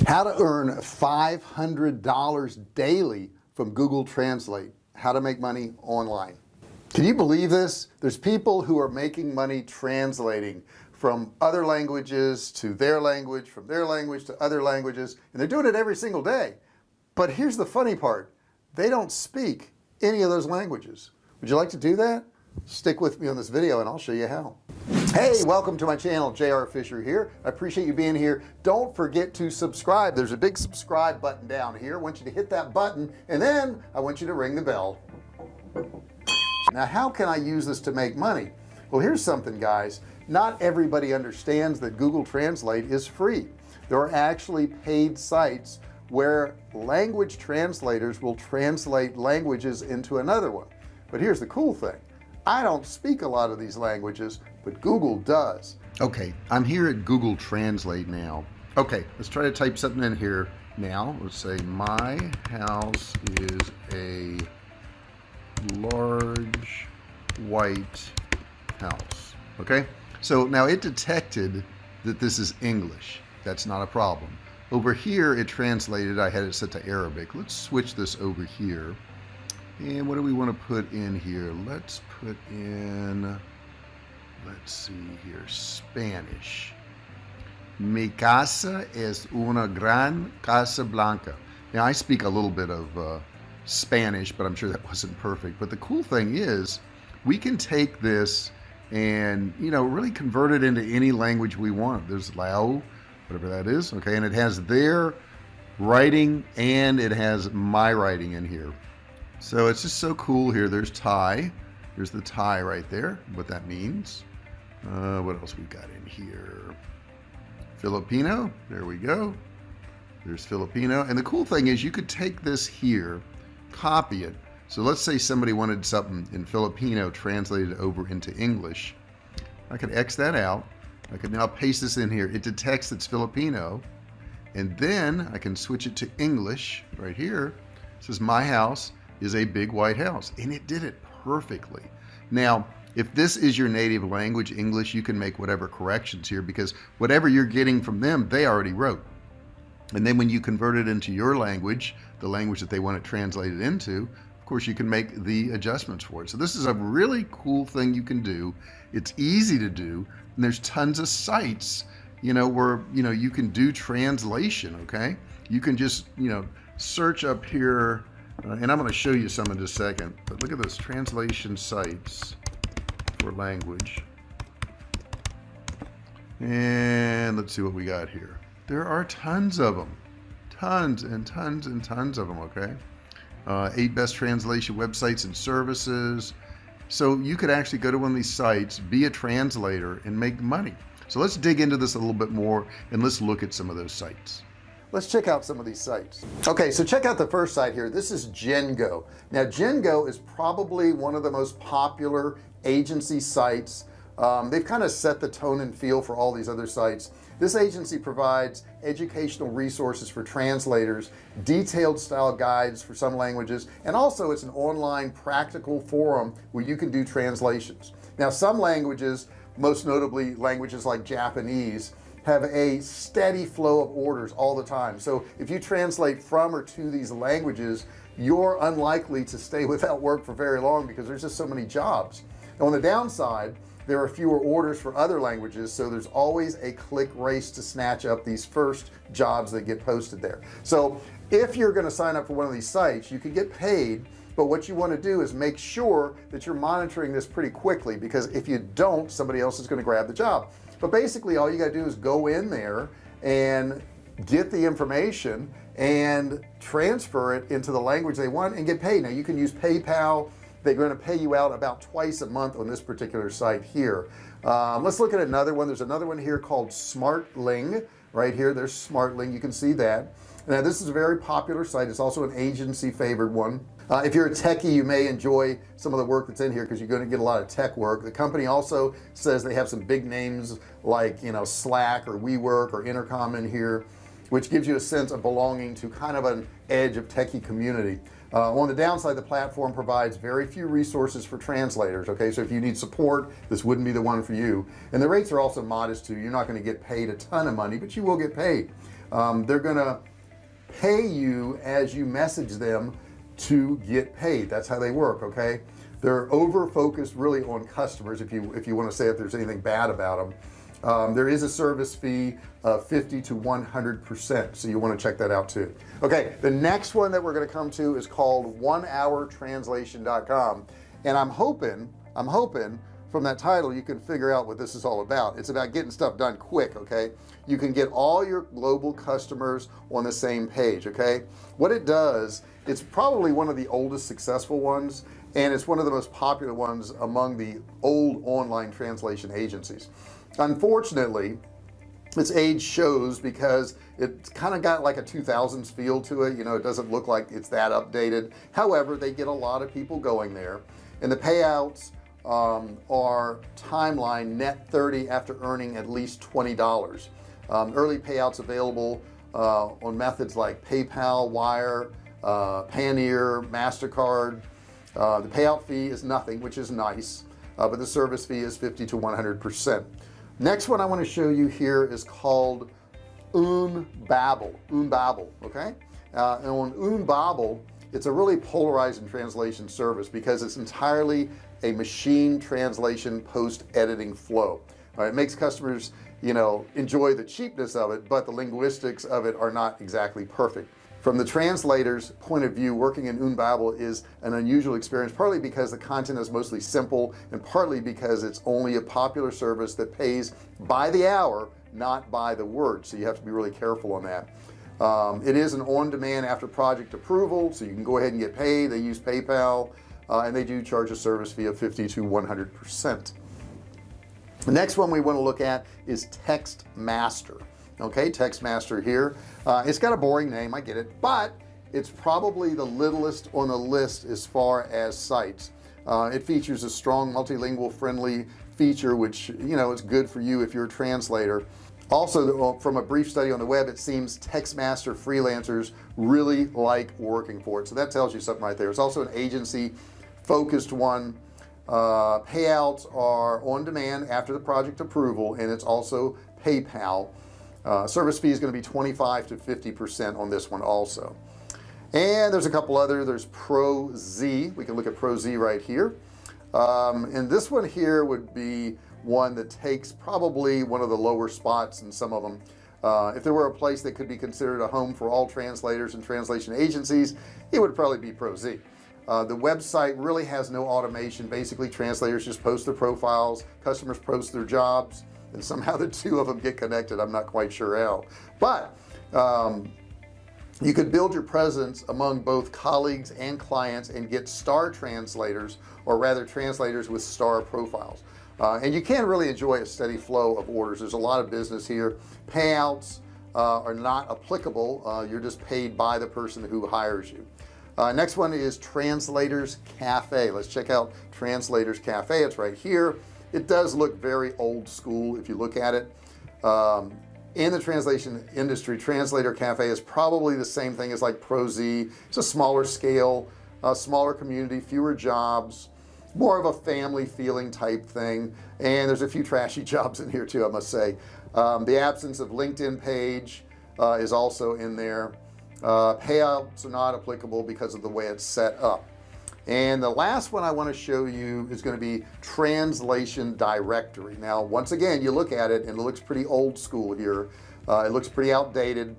How to earn $500 daily from Google Translate. How to make money online. Can you believe this? There's people who are making money translating from other languages to their language, from their language to other languages, and they're doing it every single day. But here's the funny part. They don't speak any of those languages. Would you like to do that? Stick with me on this video and I'll show you how. Hey, welcome to my channel. JR Fisher here. I appreciate you being here. Don't forget to subscribe. There's a big subscribe button down here. I want you to hit that button and then I want you to ring the bell. Now, how can I use this to make money? Well, here's something, guys. Not everybody understands that Google Translate is free. There are actually paid sites where language translators will translate languages into another one. But here's the cool thing. I don't speak a lot of these languages, but Google does. Okay, I'm here at Google Translate now. Okay, let's try to type something in here now. Let's say my house is a large white house. Okay, so now it detected that this is English. That's not a problem. Over here it translated, I had it set to Arabic. Let's switch this over here. And what do we want to put in here? Let's put in, let's see here, Spanish. Mi casa es una gran casa blanca. Now I speak a little bit of Spanish, but I'm sure that wasn't perfect. But the cool thing is we can take this and, you know, really convert it into any language we want. There's Lao, whatever that is. Okay. And it has their writing and it has my writing in here. So it's just so cool here. There's Thai. There's the Thai right there, what that means. What else we got in here? Filipino. There we go. There's Filipino. And the cool thing is you could take this here, copy it. So let's say somebody wanted something in Filipino translated over into English. I could X that out. I could now paste this in here. It detects it's Filipino. And then I can switch it to English right here. It says my house is a big white house, and it did it perfectly. Now, if this is your native language, English, you can make whatever corrections here because whatever you're getting from them, they already wrote. And then when you convert it into your language, the language that they want it translated into, of course, you can make the adjustments for it. So this is a really cool thing you can do. It's easy to do, and there's tons of sites, you know, where, you know, you can do translation, okay? You can just, you know, search up here, and I'm going to show you some in just a second, but look at those translation sites for language. And let's see what we got here. There are tons of them, tons and tons and tons of them, okay? 8 best translation websites and services. So you could actually go to one of these sites, be a translator, and make money. So let's dig into this a little bit more, and let's look at some of those sites. Let's check out some of these sites. Okay, so check out the first site here. This is Jengo. Now Jengo is probably one of the most popular agency sites. They've kind of set the tone and feel for all these other sites. This agency provides educational resources for translators, detailed style guides for some languages, and also it's an online practical forum where you can do translations. Now some languages, most notably languages like Japanese, have a steady flow of orders all the time. So if you translate from or to these languages, you're unlikely to stay without work for very long because there's just so many jobs. Now, on the downside, there are fewer orders for other languages, so there's always a click race to snatch up these first jobs that get posted there. So if you're going to sign up for one of these sites, you can get paid, but what you want to do is make sure that you're monitoring this pretty quickly, because if you don't, somebody else is going to grab the job. But basically all you got to do is go in there and get the information and transfer it into the language they want and get paid. Now you can use PayPal. They're going to pay you out about twice a month on this particular site here. Let's look at another one. There's another one here called Smartling right here. There's Smartling. You can see that. Now this is a very popular site. It's also an agency favored one. If you're a techie, you may enjoy some of the work that's in here because you're going to get a lot of tech work. The company also says they have some big names like, you know, Slack or WeWork or Intercom in here, which gives you a sense of belonging to kind of an edge of techie community. On the downside, the platform provides very few resources for translators. Okay, so if you need support, this wouldn't be the one for you. And the rates are also modest too. You're not going to get paid a ton of money, but you will get paid. They're gonna pay you as you message them to get paid. That's how they work. Okay, they're over focused really on customers. If you want to say if there's anything bad about them, there is a service fee of 50 to 100%, so you want to check that out too. Okay, the next one that we're going to come to is called onehourtranslation.com, and I'm hoping from that title you can figure out what this is all about. It's about getting stuff done quick. Okay, you can get all your global customers on the same page. Okay, what it does, it's probably one of the oldest successful ones, and it's one of the most popular ones among the old online translation agencies. Unfortunately, its age shows because it's kind of got like a 2000s feel to it. You know, it doesn't look like it's that updated. However, they get a lot of people going there, and the payouts are timeline net 30 after earning at least $20. Early payouts available on methods like PayPal, Wire, Payoneer, MasterCard. The payout fee is nothing, which is nice, but the service fee is 50 to 100%. Next one I want to show you here is called Umbabel. Okay, and on Umbabel, it's a really polarizing translation service because it's entirely a machine translation post-editing flow. All right, it makes customers, you know, enjoy the cheapness of it, but the linguistics of it are not exactly perfect. From the translator's point of view, working in Umbabel is an unusual experience, partly because the content is mostly simple and partly because it's only a popular service that pays by the hour, not by the word, so you have to be really careful on that. It is an on-demand after project approval, so you can go ahead and get paid. They use PayPal, and they do charge a service fee of 50 to 100%. The next one we want to look at is TextMaster. Okay, TextMaster here. It's got a boring name, I get it, but it's probably the littlest on the list as far as sites. It features a strong multilingual friendly feature, which, you know, is good for you if you're a translator. Also, from a brief study on the web, it seems TextMaster freelancers really like working for it, so that tells you something right there. It's also an agency focused one. Payouts are on demand after the project approval, and it's also PayPal. Service fee is going to be 25 to 50% on this one also. And there's a couple other. There's ProZ. We can look at ProZ right here, and this one here would be one that takes probably one of the lower spots in some of them. If there were a place that could be considered a home for all translators and translation agencies, it would probably be ProZ. The website really has no automation. Basically, translators just post their profiles, customers post their jobs, and somehow the two of them get connected. I'm not quite sure how, but you could build your presence among both colleagues and clients and get star translators, or rather translators with star profiles, and you can really enjoy a steady flow of orders. There's a lot of business here. Payouts are not applicable. You're just paid by the person who hires you. Next one is Translators Cafe. Let's check out Translators Cafe. It's right here. It does look very old school if you look at it. In the translation industry, Translator Cafe is probably the same thing as like ProZ. It's a smaller scale, smaller community, fewer jobs, more of a family feeling type thing, and there's a few trashy jobs in here too, I must say. The absence of LinkedIn page is also in there. Payouts are not applicable because of the way it's set up. And the last one I want to show you is going to be Translation Directory. Now, once again, you look at it and it looks pretty old school here. It looks pretty outdated.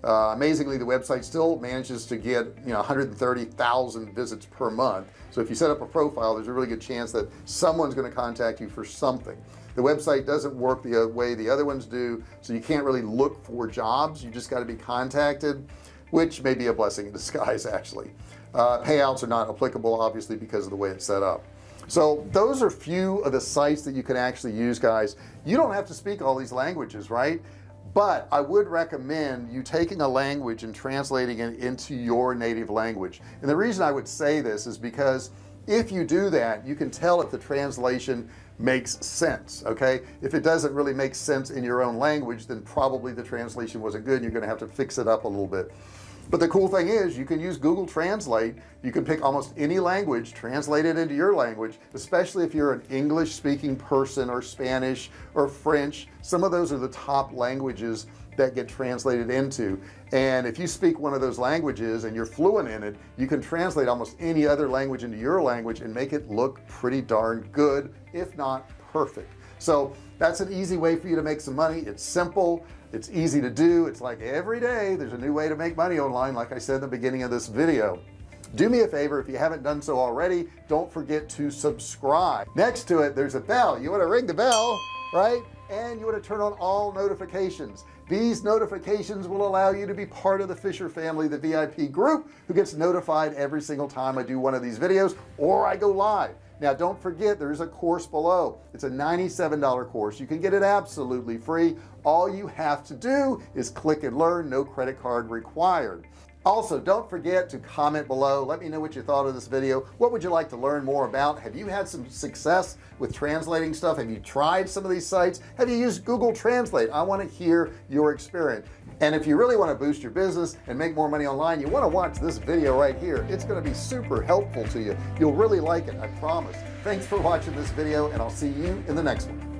Amazingly, the website still manages to get 130,000 visits per month. So if you set up a profile, there's a really good chance that someone's going to contact you for something. The website doesn't work the way the other ones do, so you can't really look for jobs. You just got to be contacted, which may be a blessing in disguise actually. Payouts are not applicable, obviously, because of the way it's set up. So those are few of the sites that you can actually use, guys. You don't have to speak all these languages, right? But I would recommend you taking a language and translating it into your native language. And the reason I would say this is because if you do that, you can tell if the translation makes sense. Okay, if it doesn't really make sense in your own language, then probably the translation wasn't good. You're going to have to fix it up a little bit. But the cool thing is you can use Google Translate. You can pick almost any language, translate it into your language, especially if you're an English speaking person or Spanish or French. Some of those are the top languages that get translated into. And if you speak one of those languages and you're fluent in it, you can translate almost any other language into your language and make it look pretty darn good, if not perfect. So that's an easy way for you to make some money. It's simple, it's easy to do. It's like every day there's a new way to make money online, like I said in the beginning of this video. Do me a favor, if you haven't done so already, don't forget to subscribe. Next to it, there's a bell. You want to ring the bell, right? And you want to turn on all notifications. These notifications will allow you to be part of the Fisher family, the VIP group, who gets notified every single time I do one of these videos or I go live. Now don't forget, there's a course below. It's a $97 course. You can get it absolutely free. All you have to do is click and learn, no credit card required. Also, don't forget to comment below. Let me know what you thought of this video. What would you like to learn more about? Have you had some success with translating stuff? Have you tried some of these sites? Have you used Google Translate? I want to hear your experience. And if you really want to boost your business and make more money online, you want to watch this video right here. It's going to be super helpful to you. You'll really like it, I promise. Thanks for watching this video, and I'll see you in the next one.